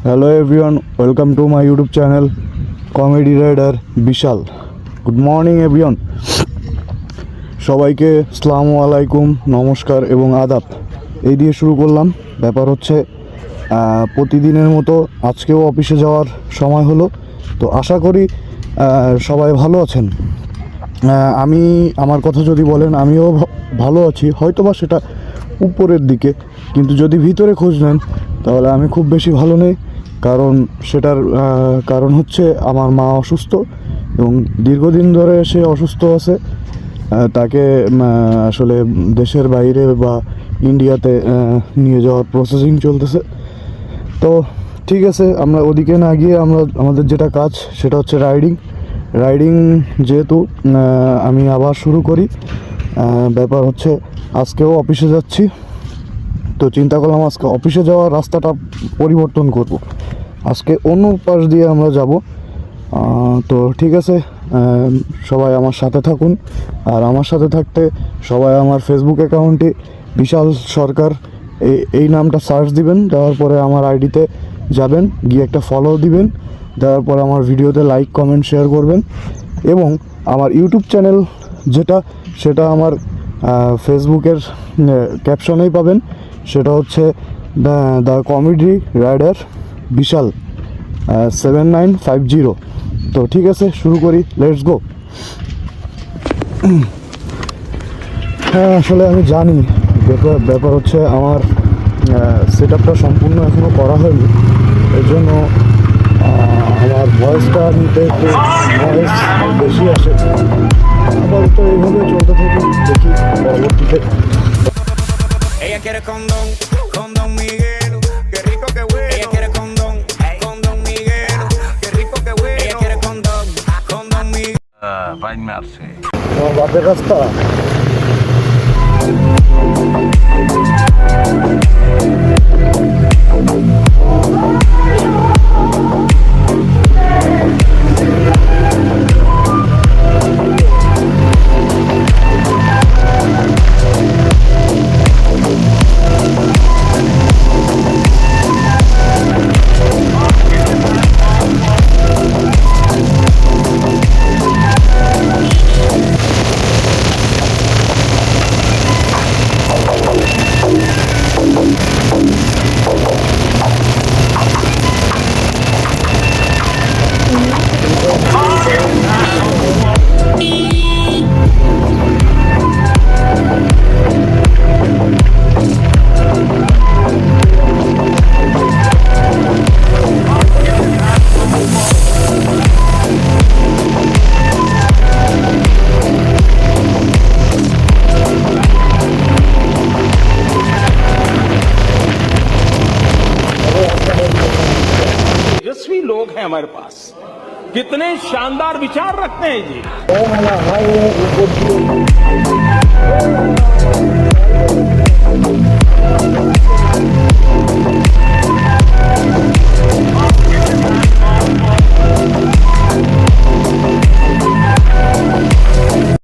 Hello everyone, welcome to my YouTube channel Comedy Rider Bishal. Good morning everyone. সবাইকে আসসালামু আলাইকুম, নমস্কার এবং আদাব এই দিয়ে শুরু করলাম। ব্যাপার হচ্ছে প্রতিদিনের মতো আজকেও অফিসে যাওয়ার সময় হলো। তো আশা করি সবাই ভালো আছেন। আমি আমার কথা যদি বলেন, আমিও ভালো আছি, হয়তো বা সেটা উপরের দিকে, কিন্তু যদি ভিতরে খোঁজ নেন তাহলে আমি খুব বেশি ভালো নেই। কারণ সেটার কারণ হচ্ছে আমার মা অসুস্থ এবং দীর্ঘদিন ধরে সে অসুস্থ আছে। তাকে আসলে দেশের বাইরে বা ইন্ডিয়াতে নিয়ে যাওয়ার প্রসেসিং চলতেছে। তো ঠিক আছে, আমরা ওদিকে না গিয়ে আমাদের যেটা কাজ সেটা হচ্ছে রাইডিং যেহেতু আমি আবার শুরু করি। ব্যাপার হচ্ছে আজকেও অফিসে যাচ্ছি, তো চিন্তা করলাম আজকে অফিসে যাওয়ার রাস্তাটা পরিবর্তন করব। আজকে অন্য পাশ দিয়ে আমরা যাব। তো ঠিক আছে, সবাই আমার সাথে থাকুন। আর আমার সাথে থাকতে সবাই আমার ফেসবুক অ্যাকাউন্টে বিশাল সরকার এই নামটা সার্চ দিবেন, দেওয়ার পরে আমার আইডিতে যাবেন, গিয়ে একটা ফলো দিবেন, দেওয়ার পরে আমার ভিডিওতে লাইক কমেন্ট শেয়ার করবেন। এবং আমার ইউটিউব চ্যানেল সেটা আমার ফেসবুকের ক্যাপশনেই পাবেন। সেটা হচ্ছে দ্য কমেডি রাইডার বিশাল 7950। তো ঠিক আছে, শুরু করি, লেটস গো। হ্যাঁ, আসলে আমি জানি ব্যাপার হচ্ছে আমার সেট আপটা সম্পূর্ণ এখনও করা হয়নি, এর জন্য আমার ভয়েসটা নিতে একটু ভয়েস বেশি আসে। আপাতত এইভাবে চলতে থাকি, দেখি পরবর্তীতে। Ella quiere condón, condón Miguel, qué rico que huele. Ella quiere condón, condón Miguel, qué rico que huele. Ella quiere condón, condón Miguel. Bañarse. আমার বাপের রাস্তা। तेजस्वी लोग हैं हमारे पास, कितने शानदार विचार रखते हैं जी।